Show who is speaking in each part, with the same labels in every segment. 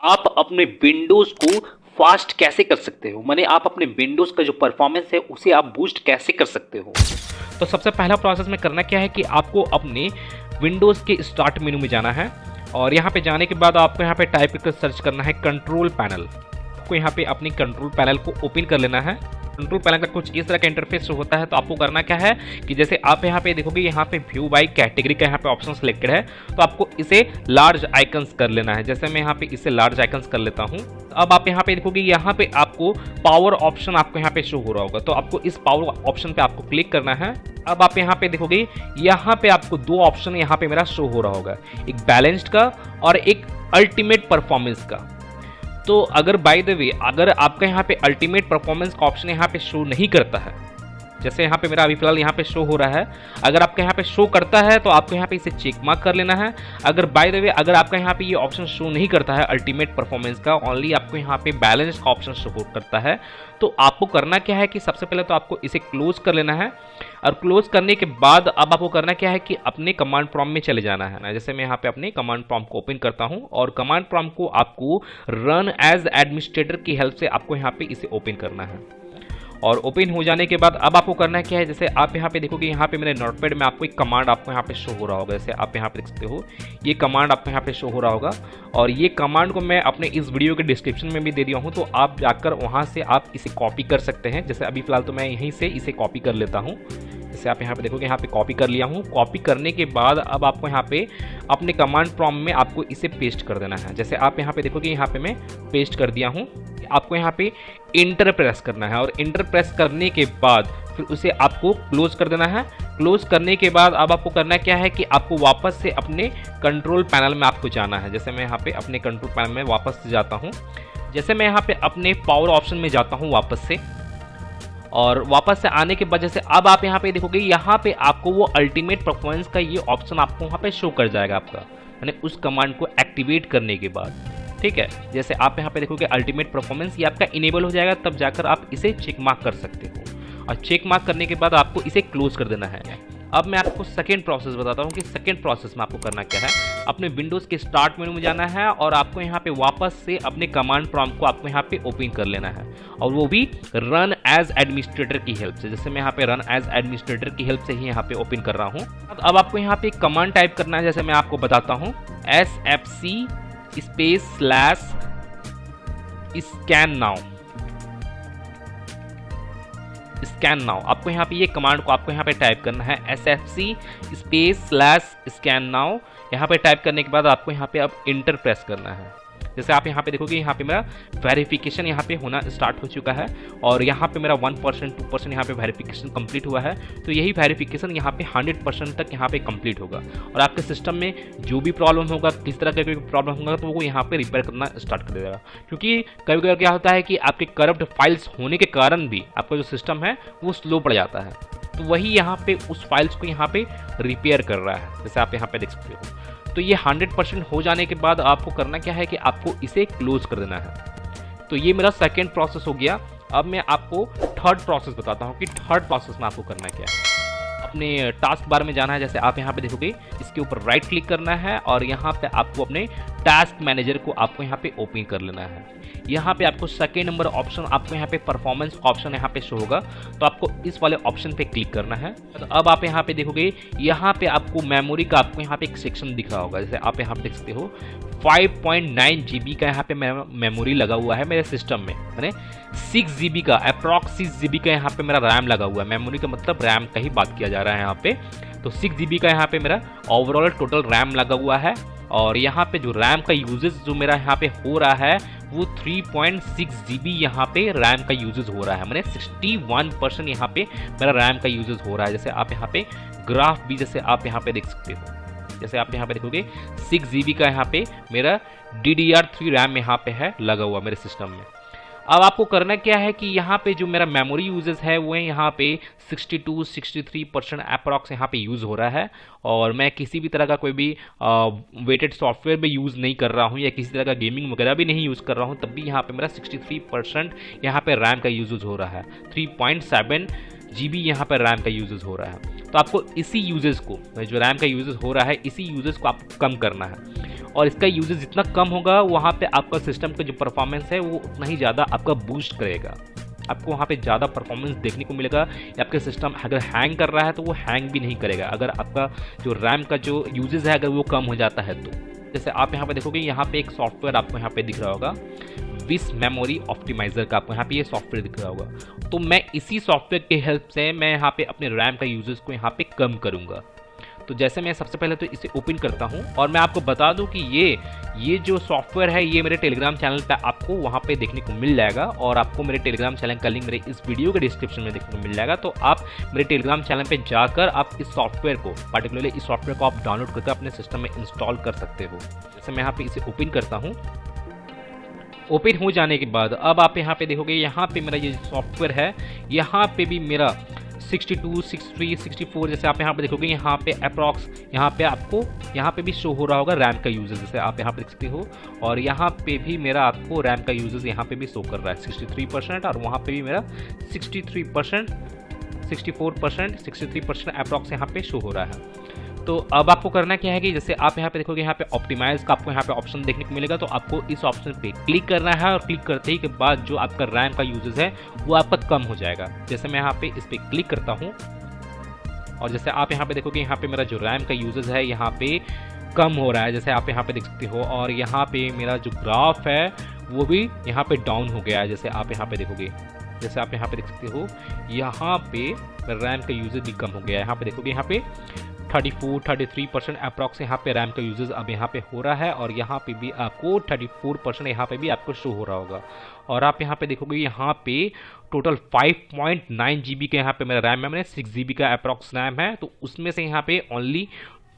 Speaker 1: आप अपने विंडोज़ को फास्ट कैसे कर सकते हो? माने आप अपने विंडोज़ का जो परफॉर्मेंस है उसे आप बूस्ट कैसे कर सकते हो?
Speaker 2: तो सबसे पहला प्रोसेस में करना क्या है कि आपको अपने विंडोज़ के स्टार्ट मेनू में जाना है और यहाँ पे जाने के बाद आपको यहाँ पे टाइप करके सर्च करना है कंट्रोल पैनल। आपको यहाँ पे अपनी कंट्रोल पैनल को ओपन कर लेना है। कंट्रोल पैनल का कुछ इस तरह का इंटरफेस होता है। तो आपको करना क्या है कि जैसे आप यहाँ पे देखोगे यहाँ पे व्यू बाय कैटेगरी का यहाँ पे ऑप्शन सिलेक्टेड है, तो आपको इसे लार्ज आइकन्स कर लेना है। जैसे मैं यहाँ पे इसे लार्ज आइकन्स कर लेता हूँ। अब आप यहाँ पे देखोगे यहाँ पे आपको पावर ऑप्शन आपको यहाँ पे शो हो रहा होगा, तो आपको इस पावर ऑप्शन पे आपको क्लिक करना है। अब आप यहाँ पे देखोगे यहाँ पे आपको दो ऑप्शन यहाँ पे मेरा शो हो रहा होगा, एक बैलेंस्ड का और एक अल्टीमेट परफॉर्मेंस का। तो अगर बाय द वे अगर आपका यहाँ पे अल्टीमेट परफॉर्मेंस का ऑप्शन यहाँ पे शो नहीं करता है, जैसे यहाँ पे मेरा अभी फिलहाल यहाँ पे शो हो रहा है, अगर आपके यहाँ पे शो करता है तो आपको यहाँ पे इसे चेक मार्क कर लेना है। अगर बाय द वे अगर आपका यहाँ पे ये ऑप्शन शो नहीं करता है अल्टीमेट परफॉर्मेंस का, ओनली आपको यहाँ पे बैलेंस का ऑप्शन शो करता है, तो आपको करना क्या है कि सबसे पहले तो आपको इसे क्लोज कर लेना है। और क्लोज करने के बाद अब आपको करना क्या है कि अपने कमांड प्रॉम्प्ट में चले जाना है ना। जैसे मैं यहाँ पे अपने कमांड प्रॉम्प्ट को ओपन करता हूँ और कमांड प्रॉम्प्ट को आपको रन एज एडमिनिस्ट्रेटर की हेल्प से आपको यहाँ पे इसे ओपन करना है। और ओपन हो जाने के बाद अब आपको करना क्या है, जैसे आप यहाँ पे देखोगे यहाँ पे मेरे नोटपैड में आपको एक कमांड आपको यहाँ पे शो हो रहा होगा। जैसे आप यहाँ पे देख सकते हो ये कमांड आपको यहाँ पे शो हो रहा होगा और ये कमांड को मैं अपने इस वीडियो के डिस्क्रिप्शन में भी दे दिया हूँ, तो आप जाकर वहाँ से आप इसे कॉपी कर सकते हैं। जैसे अभी फिलहाल तो मैं यहीं से इसे कॉपी कर लेता हूँ। जैसे आप यहाँ पे देखोगे यहाँ पे कॉपी कर लिया हूँ। कॉपी करने के बाद अब आपको यहाँ पे अपने कमांड प्रॉम्प्ट में आपको इसे पेस्ट कर देना है। जैसे आप यहाँ पे देखोगे यहाँ पे मैं पेस्ट कर दिया हूँ। आपको यहाँ पे इंटर प्रेस करना है और इंटर प्रेस करने के बाद फिर उसे आपको क्लोज कर देना है। क्लोज करने के बाद अब आपको करना क्या है कि आपको वापस से अपने कंट्रोल पैनल में आपको जाना है। जैसे मैं यहाँ पे अपने कंट्रोल पैनल में वापस से जाता हूँ। जैसे मैं यहाँ पे अपने पावर ऑप्शन में जाता हूँ वापस से, और वापस से आने के बाद जैसे अब आप यहाँ पे देखोगे यहाँ पे आपको वो अल्टीमेट परफॉर्मेंस का ये ऑप्शन आपको वहाँ पे शो कर जाएगा आपका, यानी उस कमांड को एक्टिवेट करने के बाद। ठीक है, जैसे आप यहाँ पे देखोगे अल्टीमेट परफॉर्मेंस ये आपका इनेबल हो जाएगा, तब जाकर आप इसे चेक मार्क कर सकते हो। और चेक मार्क करने के बाद आपको इसे क्लोज कर देना है। अब मैं आपको सेकेंड प्रोसेस बताता हूँ कि सेकेंड प्रोसेस में आपको करना क्या है। अपने विंडोज़ के स्टार्ट मेनू में जाना है और आपको यहाँ पे वापस से अपने कमांड प्रॉम्प्ट को आपको यहाँ पे ओपन कर लेना है, और वो भी रन एज एडमिनिस्ट्रेटर की हेल्प से। जैसे मैं यहाँ पे रन एज एडमिनिस्ट्रेटर की हेल्प से ही यहाँ पे ओपन कर रहा हूँ। अब आपको यहाँ पे कमांड टाइप करना है। जैसे मैं आपको बताता हूँ SFC स्कैन नाउ। आपको यहाँ पे ये कमांड को आपको यहाँ पे टाइप करना है SFC/स्कैन नाउ। यहाँ पे टाइप करने के बाद आपको यहाँ पे अब इंटर प्रेस करना है। जैसे आप यहाँ पे देखोगे यहाँ पे मेरा वेरिफिकेशन यहाँ पे होना स्टार्ट हो चुका है और यहाँ पे मेरा 1% 2% यहाँ पे वेरिफिकेशन कंप्लीट हुआ है। तो यही वेरिफिकेशन यहाँ पे 100% तक यहाँ पे कंप्लीट होगा और आपके सिस्टम में जो भी प्रॉब्लम होगा, किस तरह का कोई प्रॉब्लम होगा, तो वो यहाँ पे रिपेयर करना स्टार्ट कर देगा। क्योंकि कभी कभी क्या होता है कि आपके करप्ट फाइल्स होने के कारण भी आपका जो सिस्टम है वो स्लो पड़ जाता है, तो वही यहाँ पे उस फाइल्स को यहाँ पे रिपेयर कर रहा है। जैसे आप यहाँ पे देख सकते हो। तो ये 100% हो जाने के बाद आपको करना क्या है कि आपको इसे क्लोज कर देना है। तो ये मेरा सेकेंड प्रोसेस हो गया। अब मैं आपको थर्ड प्रोसेस बताता हूँ कि थर्ड प्रोसेस में आपको करना क्या है। अपने टास्क बार में जाना है। जैसे आप यहाँ पे देखोगे इसके ऊपर राइट क्लिक करना है और यहाँ पे आपको अपने टास्क मैनेजर को आपको यहाँ पे ओपन कर लेना है। यहाँ पे आपको सेकेंड नंबर ऑप्शन आपको यहाँ पे परफॉर्मेंस ऑप्शन यहाँ पे शो होगा, तो आपको इस वाले ऑप्शन पे क्लिक करना है। तो अब आप यहाँ पे देखोगे यहाँ पे आपको मेमोरी का आपको यहाँ पे एक सेक्शन दिख रहा होगा। जैसे आप यहाँ पे देख सकते हो 5.9 GB का यहाँ पे मेमोरी लगा हुआ है मेरे सिस्टम में, यानी 6 GB का अप्रॉक्स 6 GB का यहाँ पे मेरा रैम लगा हुआ है। मेमोरी का मतलब रैम का ही बात किया जा रहा है यहाँ पे। तो 6 GB का यहाँ पे मेरा ओवरऑल टोटल रैम लगा हुआ है और यहाँ पे जो रैम का यूजेस जो मेरा यहाँ पे हो रहा है वो 3.6 GB यहाँ पे रैम का यूजेस हो रहा है, मैंने 61% यहाँ पे मेरा रैम का यूजेस हो रहा है। जैसे आप यहाँ पे ग्राफ भी जैसे आप यहाँ पे देख सकते हो। जैसे आप यहाँ पे देखोगे 6 GB का यहाँ पे मेरा DDR3 रैम यहाँ पे है लगा हुआ मेरे सिस्टम में। अब आपको करना क्या है कि यहाँ पे जो मेरा मेमोरी यूजेस है वो यहाँ पे 62-63% अप्रॉक्स यहाँ पे यूज़ हो रहा है और मैं किसी भी तरह का कोई भी वेटेड सॉफ्टवेयर भी यूज़ नहीं कर रहा हूँ या किसी तरह का गेमिंग वगैरह भी नहीं यूज़ कर रहा हूँ, तब भी यहाँ पे मेरा 63% यहाँ पे रैम का यूजेस हो रहा है। 3.7 GB यहाँ पर रैम का यूजेस हो रहा है। तो आपको इसी यूजेस को, जो रैम का यूजेस हो रहा है, इसी यूजेस को आपको कम करना है और इसका यूजेज जितना कम होगा वहाँ पे आपका सिस्टम का जो परफॉर्मेंस है वो उतना ही ज़्यादा आपका बूस्ट करेगा। आपको वहाँ पे ज़्यादा परफॉर्मेंस देखने को मिलेगा। आपका सिस्टम अगर हैंग कर रहा है तो वो हैंग भी नहीं करेगा, अगर आपका जो रैम का जो यूजेज है अगर वो कम हो जाता है तो। जैसे आप यहाँ पे देखोगे, यहाँ पे एक सॉफ्टवेयर आपको यहाँ पे दिख रहा होगा, विस मेमोरी ऑप्टिमाइजर का, आपको यहाँ पे ये सॉफ्टवेयर दिख रहा होगा। तो मैं इसी सॉफ्टवेयर की हेल्प से मैं यहाँ पे अपने रैम का यूजेज को यहाँ पे कम करूँगा। तो जैसे मैं सबसे पहले तो इसे ओपन करता हूँ और मैं आपको बता दूं कि ये जो सॉफ्टवेयर है ये मेरे टेलीग्राम चैनल पे आपको वहाँ पे देखने को मिल जाएगा, और आपको मेरे टेलीग्राम चैनल का लिंक मेरे इस वीडियो के डिस्क्रिप्शन में देखने को मिल जाएगा। तो आप मेरे टेलीग्राम चैनल पे जाकर आप इस सॉफ्टवेयर को, पर्टिकुलरली इस सॉफ्टवेयर को आप डाउनलोड करके अपने सिस्टम में इंस्टॉल कर सकते हो। जैसे मैं यहाँ पे इसे ओपन करता हूँ। ओपन हो जाने के बाद अब आप यहाँ पे देखोगे, यहाँ पे मेरा ये सॉफ्टवेयर है, यहाँ पे भी मेरा 62, 63, 64 जैसे आप यहाँ पे देखोगे, यहाँ पे अप्रॉक्स यहाँ पे आपको यहाँ पे भी शो हो रहा होगा रैम का यूजेस, जैसे आप यहाँ पे देख सकते हो। और यहाँ पे भी मेरा आपको रैम का यूजेस यहाँ पे भी शो कर रहा है 63%, और वहाँ पे भी मेरा 63%, 64%, 63% अप्रॉक्स यहाँ पे शो हो रहा है। तो अब आपको करना क्या है कि जैसे आप यहाँ पे देखोगे, यहाँ पे ऑप्टिमाइज का आपको यहाँ पे ऑप्शन देखने को मिलेगा। तो आपको इस ऑप्शन पे क्लिक करना है, और क्लिक करते ही के बाद जो आपका रैम का यूजेस है वो आपका कम हो जाएगा। जैसे मैं यहाँ पे इस पर क्लिक करता हूँ, और जैसे आप यहाँ पे देखोगे, यहाँ पे मेरा जो रैम का यूजेस है यहाँ पे कम हो रहा है, जैसे आप यहाँ पे देख सकते हो। और यहाँ पे मेरा जो ग्राफ है वो भी यहाँ पे डाउन हो गया है, जैसे आप यहाँ पे देखोगे, जैसे आप यहाँ पे देख सकते हो, यहाँ पे रैम का यूजेस भी कम हो गया है। यहाँ पे देखोगे, यहाँ पे 34, 33% अप्रॉक्स यहाँ पे रैम का यूजेस अब यहाँ पे हो रहा है, और यहाँ पे भी आपको 34% यहाँ पे भी आपको शो हो रहा होगा। और आप यहाँ पे देखोगे, यहाँ पे टोटल 5.9 GB का यहाँ पे मेरा रैम है, मैंने 6 GB का अप्रॉक्स रैम है। तो उसमें से यहाँ पे ओनली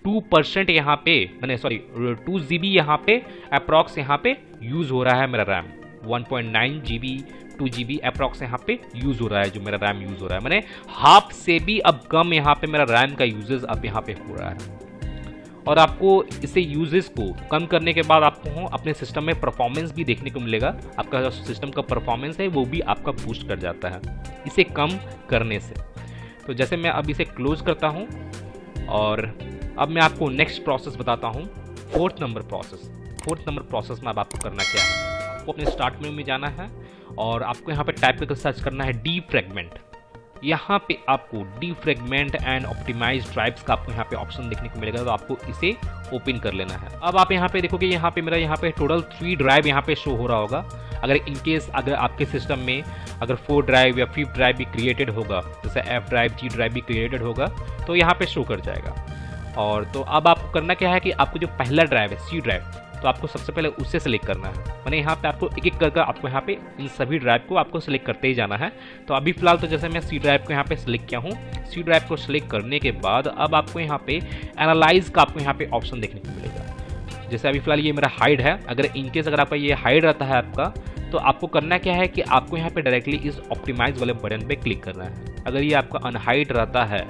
Speaker 2: 2% यहाँ पे मैंने 2 GB यहाँ पे अप्रॉक्स यहाँ पे यूज़ हो रहा है मेरा रैम। 1.9 GB 2 GB अप्रॉक्स यहाँ पे यूज़ हो रहा है, जो मेरा रैम यूज़ हो रहा है, मैंने हाफ से भी अब कम यहाँ पे मेरा रैम का यूजेस अब यहाँ पे हो रहा है। और आपको इसे यूजेस को कम करने के बाद आपको अपने सिस्टम में परफॉर्मेंस भी देखने को मिलेगा। आपका जो सिस्टम का परफॉर्मेंस है वो भी आपका बूस्ट कर जाता है इसे कम करने से। तो जैसे मैं अब इसे क्लोज करता हूँ, और अब मैं आपको नेक्स्ट प्रोसेस बताता हूँ, 4th number process. 4th number process में अब आपको करना क्या है, आपको अपने स्टार्ट मेनू में जाना है, और आपको यहाँ पे टाइप करके सर्च करना है डीफ्रैगमेंट। यहाँ पे आपको डीफ्रैगमेंट एंड ऑप्टिमाइज ड्राइव्स का आपको यहाँ पे ऑप्शन देखने को मिलेगा, तो आपको इसे ओपन कर लेना है। अब आप यहाँ पे देखोगे, यहाँ पे मेरा यहाँ पे टोटल 3 ड्राइव यहाँ पे शो हो रहा होगा। अगर इनकेस अगर आपके सिस्टम में अगर 4 ड्राइव या 5th ड्राइव भी क्रिएटेड होगा, जैसे F ड्राइव, G ड्राइव भी क्रिएटेड होगा, तो यहाँ पे शो कर जाएगा। और तो अब आपको करना क्या है कि आपको जो पहला ड्राइव है C ड्राइव, तो आपको सबसे पहले उससे सेलेक्ट करना है। मैंने यहाँ पे आपको एक एक करके आपको यहाँ पे इन सभी ड्राइव को आपको सेलेक्ट करते ही जाना है। तो अभी फिलहाल तो जैसे मैं C ड्राइव को यहाँ पे सेलेक्ट किया हूँ, C ड्राइव को सेलेक्ट करने के बाद अब आपको यहाँ पे एनालाइज का आपको यहाँ पे ऑप्शन देखने को मिलेगा। जैसे अभी फिलहाल ये मेरा हाइड है, अगर इनकेस अगर आपका ये हाइड रहता है आपका, तो आपको करना क्या है कि आपको यहाँ पे डायरेक्टली इस ऑप्टिमाइज वाले बटन पे क्लिक करना है। अगर ये आपका अनहाइड रहता है,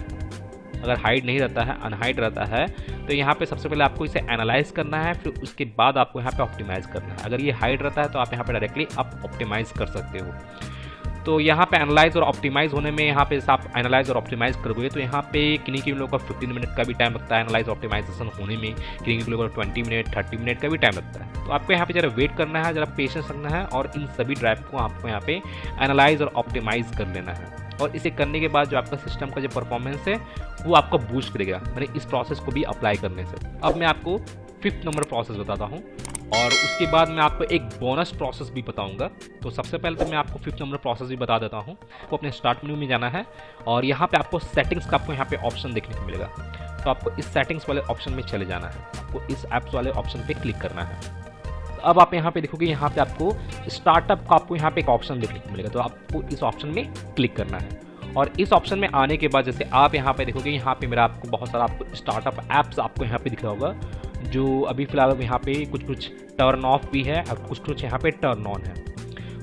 Speaker 2: अगर हाइड नहीं रहता है, अनहाइड रहता है, तो यहाँ पे सबसे पहले आपको इसे एनालाइज करना है, फिर उसके बाद आपको यहाँ पे ऑप्टिमाइज करना है। अगर ये हाइड रहता है तो आप यहाँ पे डायरेक्टली आप ऑप्टिमाइज कर सकते हो। तो यहाँ पे एनालाइज और ऑप्टिमाइज होने में, यहाँ पे आप एनालाइज और ऑप्टिमाइज करोगे तो यहाँ पे किन्हीं लोगों का 15 मिनट का भी टाइम लगता है एनालाइज ऑप्टिमाइजेशन होने में, किन्हीं लोगों का 20 मिनट 30 मिनट का भी टाइम लगता है। तो आपको यहाँ पे जरा वेट करना है, जरा पेशेंस रखना है, और इन सभी ड्राइव को आपको यहाँ पे एनालाइज और ऑप्टिमाइज कर लेना है। और इसे करने के बाद जो आपका सिस्टम का जो परफॉर्मेंस है वो आपका बूस्ट करेगा, मैंने इस प्रोसेस को भी अप्लाई करने से। अब मैं आपको 5th नंबर प्रोसेस बताता हूँ, और उसके बाद मैं आपको एक बोनस प्रोसेस भी बताऊंगा। तो सबसे पहले तो मैं आपको 5th नंबर प्रोसेस भी बता देता हूँ। आपको अपने स्टार्ट मेनू में जाना है, और यहाँ पे आपको सेटिंग्स का आपको यहाँ पे ऑप्शन देखने को मिलेगा। तो आपको इस सेटिंग्स वाले ऑप्शन में चले जाना है, आपको इस ऐप्स वाले ऑप्शन पे क्लिक करना है। अब आप यहाँ पे देखोगे, यहाँ पे आपको स्टार्टअप का आपको यहाँ पे एक ऑप्शन देखने को मिलेगा, तो आपको इस ऑप्शन में क्लिक करना है। और इस ऑप्शन में आने के बाद जैसे आप यहाँ पे देखोगे, यहाँ पे मेरा आपको बहुत सारा आपको स्टार्टअप ऐप्स आपको यहाँ पे दिख रहा होगा, जो अभी फिलहाल यहाँ पे कुछ टर्न ऑफ भी है और कुछ यहाँ पे टर्न ऑन है।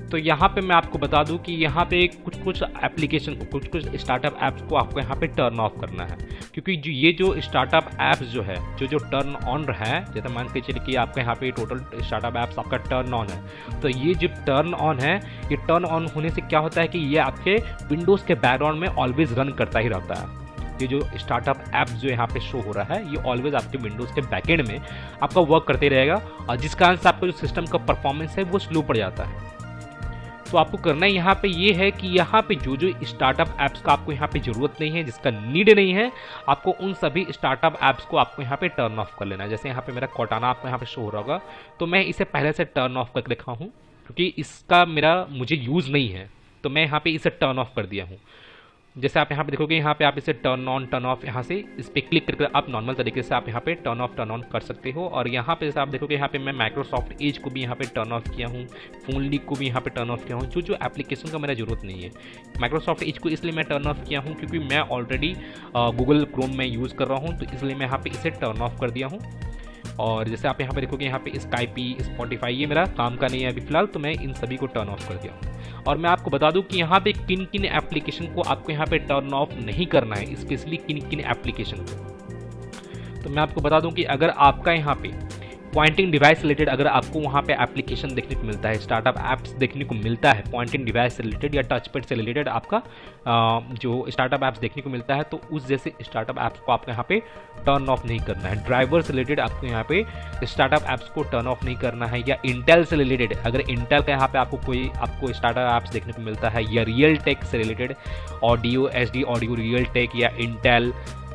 Speaker 2: तो यहाँ पे मैं आपको बता दूं कि यहाँ पे कुछ एप्लीकेशन को, कुछ स्टार्टअप ऐप्स को आपको यहाँ पे टर्न ऑफ करना है, क्योंकि ये जो स्टार्टअप ऐप्स जो है जो टर्न ऑन है, जैसे मान के चलिए कि आपका यहाँ पे टोटल स्टार्टअप ऐप्स आपका टर्न ऑन है, तो ये जो टर्न ऑन है, ये टर्न ऑन होने से क्या होता है कि ये आपके विंडोज़ के बैकग्राउंड में ऑलवेज रन करता ही रहता है। ये जो स्टार्टअप ऐप्स जो यहाँ पे शो हो रहा है ये ऑलवेज आपके विंडोज़ के बैकएंड में आपका वर्क करते रहेगा, और जिस कारण से आपका जो सिस्टम का परफॉर्मेंस है वो स्लो पड़ जाता है। तो आपको करना है यहाँ पे ये है कि यहाँ पे जो जो स्टार्टअप ऐप्स का आपको यहाँ पे ज़रूरत नहीं है, जिसका नीड नहीं है, आपको उन सभी स्टार्टअप ऐप्स को आपको यहाँ पे टर्न ऑफ कर लेना है। जैसे यहाँ पे मेरा कोटाना आपको यहाँ पे शो हो रहा होगा, तो मैं इसे पहले से टर्न ऑफ करके रखा हूँ क्योंकि इसका मुझे यूज़ नहीं है, तो मैं यहाँ पे इसे टर्न ऑफ कर दिया हूँ। जैसे आप यहाँ पे देखोगे, यहाँ पे आप इसे टर्न ऑन टर्न ऑफ यहाँ से इस पर क्लिक करके आप नॉर्मल तरीके से आप यहाँ पे टर्न ऑफ टर्न ऑन कर सकते हो। और यहाँ पे जैसे आप देखोगे, यहाँ पे मैं माइक्रोसॉफ्ट एज को भी यहाँ पे टर्न ऑफ किया हूँ, फोन लीक को भी यहाँ पे टर्न ऑफ किया हूँ, जो एप्लीकेशन का मेरा जरूरत नहीं है। माइक्रोसॉफ्ट एज को इसलिए मैं टर्न ऑफ किया हूँ क्योंकि मैं ऑलरेडी गूगल क्रोम में यूज़ कर रहा हूँ, तो इसलिए मैं यहाँ पे इसे टर्न ऑफ कर दिया हूँ। और जैसे आप यहाँ पे देखोगे, यहाँ पे स्काइपी, स्पॉटिफाई ये मेरा काम का नहीं है अभी फिलहाल, तो मैं इन सभी को टर्न ऑफ कर दिया हूँ। और मैं आपको बता दूं कि यहाँ पे किन किन एप्लीकेशन को आपको यहाँ पे टर्न ऑफ नहीं करना है, स्पेशली किन किन एप्लीकेशन को। तो मैं आपको बता दूं कि अगर आपका यहाँ पे पॉइंटिंग डिवाइस रिलेटेड अगर आपको वहाँ पे एप्लीकेशन देखने को मिलता है, स्टार्टअप ऐप्स देखने को मिलता है पॉइंटिंग डिवाइस से रिलेटेड या टच पैड से रिलेटेड आपका जो स्टार्टअप ऐप्स देखने को मिलता है, तो उस जैसे स्टार्टअप ऐप्स को आपको यहाँ पे टर्न ऑफ नहीं करना है। ड्राइवर से रिलेटेड आपको यहाँ पे स्टार्टअप ऐप्स को टर्न ऑफ नहीं करना है, या इंटेल से रिलेटेड अगर इंटेल का यहाँ पे आपको स्टार्टअप ऐप्स देखने को मिलता है, या रियल टेक से related audio HD audio Realtek या इंटेल,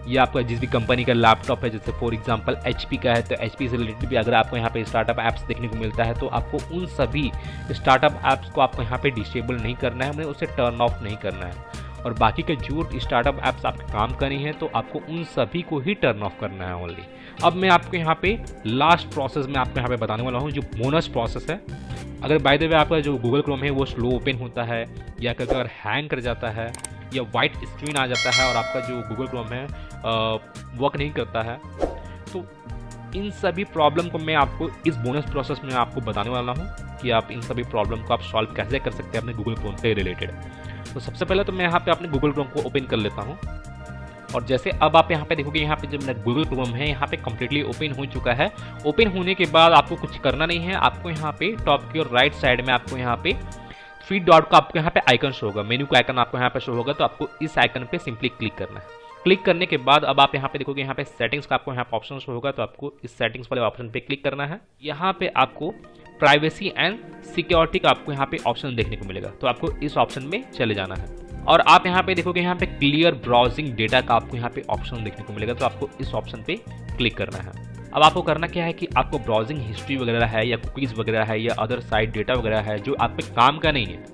Speaker 2: या आपका जिस भी कंपनी का लैपटॉप है, जैसे फॉर एग्जांपल HP का है, तो HP से रिलेटेड भी अगर आपको यहाँ पे स्टार्टअप ऐप्स देखने को मिलता है, तो आपको उन सभी स्टार्टअप ऐप्स को आपको यहाँ पे डिसेबल नहीं करना है, मतलब उसे टर्न ऑफ नहीं करना है। और बाकी के जो स्टार्टअप ऐप्स आपके काम करनी है, तो आपको उन सभी को ही टर्न ऑफ करना है ओनली। अब मैं आपको यहाँ पे लास्ट प्रोसेस में आपको यहाँ पे बताने वाला हूँ, जो बोनस प्रोसेस है। अगर बाय द वे आपका जो गूगल क्रोम है वो स्लो ओपन होता है, या अगर हैंग कर जाता है, या वाइट स्क्रीन आ जाता है और आपका जो गूगल क्रोम है वर्क नहीं करता है, तो इन सभी प्रॉब्लम को मैं आपको इस बोनस प्रोसेस में आपको बताने वाला हूँ कि आप इन सभी प्रॉब्लम को आप सॉल्व कैसे कर सकते हैं अपने गूगल क्रोम से रिलेटेड। तो सबसे पहले तो मैं यहाँ पे अपने गूगल क्रोम को ओपन कर लेता हूँ, और जैसे अब आप यहाँ पे देखोगे, यहाँ पे जब मेरा गूगल क्रोम है यहाँ पे कम्प्लीटली ओपन हो चुका है। ओपन होने के बाद आपको कुछ करना नहीं है, आपको यहाँ पे टॉप की और राइट साइड में आपको यहाँ पे 3 डॉट का आपको यहाँ पे आइकन शो होगा, मेन्यू का आइकन आपको यहाँ पे शो होगा, तो आपको इस आइकन पे सिंपली क्लिक करना है। क्लिक करने के बाद अब आप यहाँ पे देखोगे, यहाँ पे सेटिंग्स का आपको यहाँ पे ऑप्शन शो होगा, तो आपको इस सेटिंग्स वाले ऑप्शन पे क्लिक करना है। यहाँ पे आपको प्राइवेसी एंड सिक्योरिटी का आपको यहाँ पे ऑप्शन देखने को मिलेगा, तो आपको इस ऑप्शन में चले जाना है। और आप यहाँ पे देखोगे, यहाँ पे क्लियर ब्राउजिंग डेटा का आपको यहाँ पे ऑप्शन देखने को मिलेगा, तो आपको इस ऑप्शन पे क्लिक करना है। अब आपको करना क्या है कि आपको ब्राउजिंग हिस्ट्री वगैरह है, या कुकीज़ वगैरह है, या अदर साइट डेटा वगैरह है जो आप पे काम का नहीं है,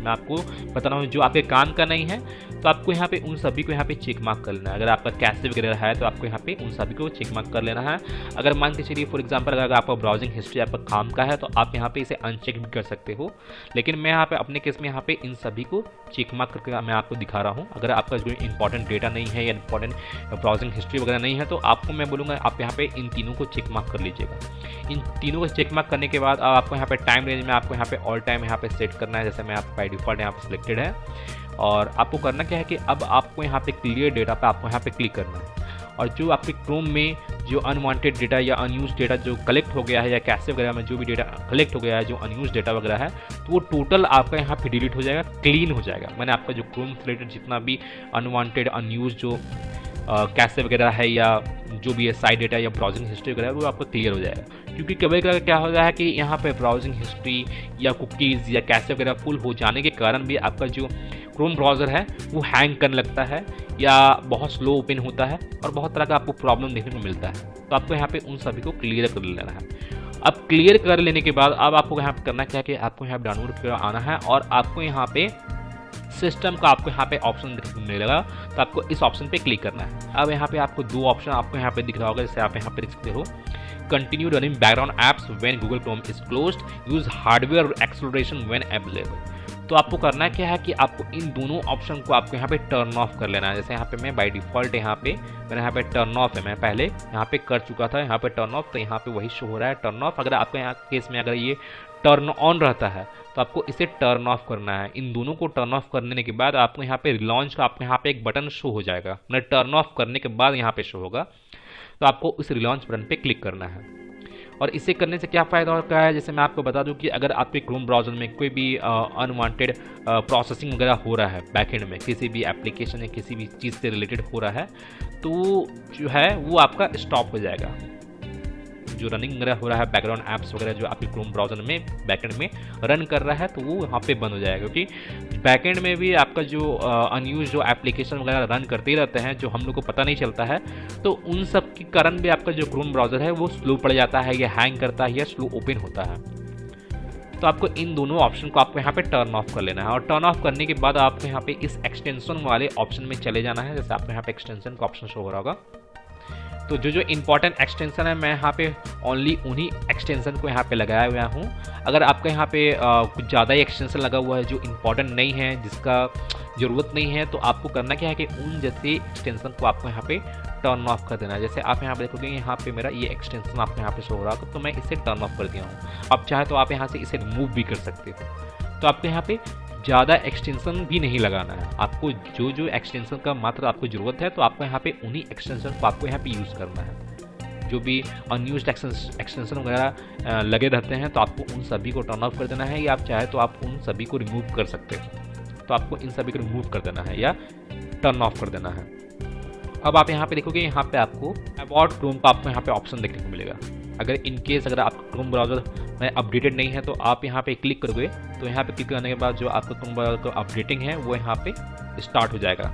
Speaker 2: मैं आपको बता रहा हूँ जो आपके काम का नहीं है, तो आपको यहाँ पे उन सभी को यहाँ पे चेक मार्क कर लेना है। अगर आपका कैश वगैरह है तो आपको यहाँ पे उन सभी को चेक मार्क कर लेना है। अगर मान के चलिए फॉर एग्जांपल अगर आपका ब्राउजिंग हिस्ट्री आपका काम का है, तो आप यहाँ पे इसे अनचेक भी कर सकते हो, लेकिन मैं यहाँ पे अपने केस में यहाँ पे इन सभी को चेक मार्क करके मैं आपको दिखा रहा हूँ। अगर आपका जो इंपॉर्टेंट डेटा नहीं है या इंपॉर्टेंट ब्राउजिंग हिस्ट्री वगैरह नहीं है, तो आपको मैं बोलूँगा आप यहाँ पे इन तीनों को चेक मार्क कर लीजिएगा। इन तीनों को चेक मार्क करने के बाद आपको यहाँ पे टाइम रेंज में आपको यहाँ पे ऑल टाइम यहाँ पे सेट करना है, जैसे मैं आप बाय डिफॉल्ट यहाँ पे सिलेक्टेड है। और आपको करना क्या है कि अब आपको यहाँ पे क्लियर डेटा पे आपको यहाँ पे क्लिक करना है, और जो आपके क्रोम में जो अनवांटेड डेटा या अनयूज डेटा जो कलेक्ट हो गया है, या कैशे वगैरह में जो भी डेटा कलेक्ट हो गया है, जो अनयूज डेटा वगैरह है, तो वो टोटल आपका यहाँ पे डिलीट हो जाएगा, क्लीन हो जाएगा। मैंने आपका जो क्रोम से रिलेटेड जितना भी अनवांटेड अनयूज जो कैशे वगैरह है, या जो भी है साइड डेटा या ब्राउजिंग हिस्ट्री वगैरह, वो आपको क्लियर हो जाएगा। क्योंकि कभी कभी क्या होता है कि यहाँ पे ब्राउजिंग हिस्ट्री या कुकीज़ या कैशे वगैरह फुल हो जाने के कारण भी आपका जो क्रोम ब्राउज़र है वो हैंग करने लगता है, या बहुत स्लो ओपन होता है, और बहुत तरह का आपको प्रॉब्लम देखने को मिलता है। तो आपको यहाँ पे उन सभी को क्लियर कर लेना है। अब क्लियर कर लेने के बाद अब आपको यहाँ पे करना क्या है कि आपको यहाँ पे डाउनलोड कर आना है, और आपको यहाँ पे सिस्टम का आपको यहाँ पे ऑप्शन देखने को मिलेगा, तो आपको इस ऑप्शन पे क्लिक करना है। अब यहाँ पे आपको 2 ऑप्शन आपको यहाँ पे दिख रहा होगा, जैसे आप यहाँ पे देख सकते हो, continue running background apps when Google Chrome is closed, use hardware acceleration when available. तो आपको करना क्या है कि आपको इन दोनों ऑप्शन को आपको यहाँ पे टर्न ऑफ कर लेना है। जैसे यहाँ पे मैं बाय डिफॉल्ट यहाँ पे मेरा यहाँ पे टर्न ऑफ है, मैं पहले यहाँ पे कर चुका था यहाँ पे टर्न ऑफ, तो यहाँ पे वही शो हो रहा है टर्न ऑफ। अगर आपके यहाँ केस में अगर ये टर्न ऑन रहता है, तो आपको इसे टर्न ऑफ करना है। इन दोनों को टर्न ऑफ करने के बाद आपको यहाँ पे रिलॉन्च का आपको यहाँ पे एक बटन शो हो जाएगा, मतलब टर्न ऑफ करने के बाद यहाँ पे शो होगा, तो आपको उस रिलॉन्च बटन पे क्लिक करना है। और इसे करने से क्या फ़ायदा होता है, जैसे मैं आपको बता दूं कि अगर आपके क्रोम ब्राउज़र में कोई भी अनवांटेड प्रोसेसिंग वगैरह हो रहा है बैकएंड में, किसी भी एप्लीकेशन या किसी भी चीज़ से रिलेटेड हो रहा है, तो जो है वो आपका स्टॉप हो जाएगा। जो रनिंग वगैरह हो रहा है बैकग्राउंड ऐप्स वगैरह जो आपके क्रोम ब्राउज़र में बैकएंड में रन कर रहा है, तो वो वहाँ पे बंद हो जाएगा, क्योंकि बैकएंड में भी आपका जो अनयूज जो एप्लीकेशन वगैरह रन करते ही रहते हैं जो हम लोग को पता नहीं चलता है, तो उन सब के कारण भी आपका जो क्रोम ब्राउज़र है वो स्लो पड़ जाता है या हैंग करता है या स्लो ओपन होता है। तो आपको इन दोनों ऑप्शन को आपको यहाँ पे टर्न ऑफ कर लेना है, और टर्न ऑफ करने के बाद आपको यहाँ पे इस एक्सटेंशन वाले ऑप्शन में चले जाना है। जैसे आपको यहाँ पे एक्सटेंशन का ऑप्शन शो हो रहा होगा, तो जो इंपॉर्टेंट एक्सटेंशन है मैं यहाँ पे ओनली उन्हीं एक्सटेंशन को यहाँ पे लगाया हुआ हूँ। अगर आपका यहाँ पे कुछ ज़्यादा ही एक्सटेंशन लगा हुआ है जो इंपॉर्टेंट नहीं है, जिसका ज़रूरत नहीं है, तो आपको करना क्या है कि उन जैसे एक्सटेंशन को आपको यहाँ पे टर्न ऑफ कर देना है। जैसे आप यहाँ पे देखोगे यहाँ पे मेरा ये एक्सटेंशन आपको यहाँ पे शो हो रहा है, तो मैं इसे टर्न ऑफ कर दिया हूँ। आप चाहे तो आप यहाँ से इसे रिमूव भी कर सकते हो। तो आपको यहाँ पे ज़्यादा एक्सटेंशन भी नहीं लगाना है, आपको जो एक्सटेंशन का मात्र आपको ज़रूरत है, तो आपको यहाँ पे उन्हीं एक्सटेंशन को आपको यहाँ पे यूज़ करना है। जो भी अनयूज्ड एक्सटेंशन वगैरह लगे रहते हैं, तो आपको उन सभी को टर्न ऑफ कर देना है, या आप चाहे तो आप उन सभी को रिमूव कर सकते हो। तो आपको इन सभी को रिमूव कर देना है या टर्न ऑफ कर देना है। अब आप यहाँ पे देखोगे, यहाँ पे आपको अबाउट क्रोम का आपको यहाँ पे ऑप्शन देखने को मिलेगा। अगर इन केस अगर आपका क्रोम ब्राउज़र में अपडेटेड नहीं है, तो आप यहाँ पे क्लिक करोगे, तो यहाँ पे क्लिक करने के बाद जो आपका क्रोम ब्राउज़र का अपडेटिंग है वो यहाँ पे स्टार्ट हो जाएगा।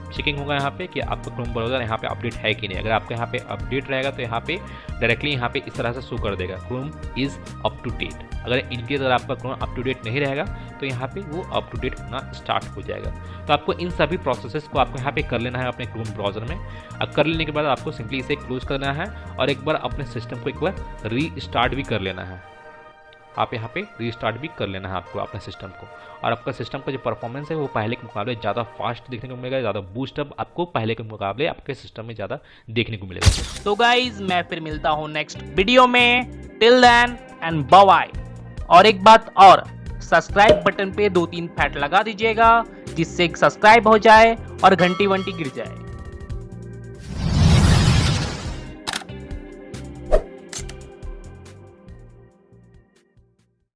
Speaker 2: चेकिंग होगा यहाँ पे कि आपका क्रोम ब्राउज़र यहाँ पे अपडेट है कि नहीं। अगर आपका यहाँ पे अपडेट रहेगा तो यहाँ पे डायरेक्टली यहाँ पे इस तरह से शो कर देगा Chrome is up to date. अगर इनकेस अगर आपका क्रोम अप टू डेट नहीं रहेगा, तो यहाँ पे वो अप टू डेट होना स्टार्ट हो जाएगा। तो आपको इन सभी प्रोसेसेस को आपको यहाँ पे कर लेना है अपने क्रोम ब्राउज़र में। अब कर लेने के बाद आपको सिंपली इसे क्लोज कर देना है, और एक बार अपने सिस्टम को एक बार रीस्टार्ट भी कर लेना है। आप यहाँ पे रीस्टार्ट भी कर लेना है आपको अपने सिस्टम को, और आपका सिस्टम का जो परफॉर्मेंस है वो पहले के मुकाबले ज़्यादा फास्ट देखने को मिलेगा, ज़्यादा बूस्ट अप आपको पहले के मुकाबले आपके सिस्टम में ज़्यादा देखने को मिलेगा।
Speaker 3: तो गाइज मैं फिर मिलता हूँ नेक्स्ट वीडियो में। Till then and bye bye. और एक बात और, सब्सक्राइब बटन पे 2-3 फैट लगा दीजिएगा, जिससे सब्सक्राइब हो जाए और घंटी वंटी गिर जाए।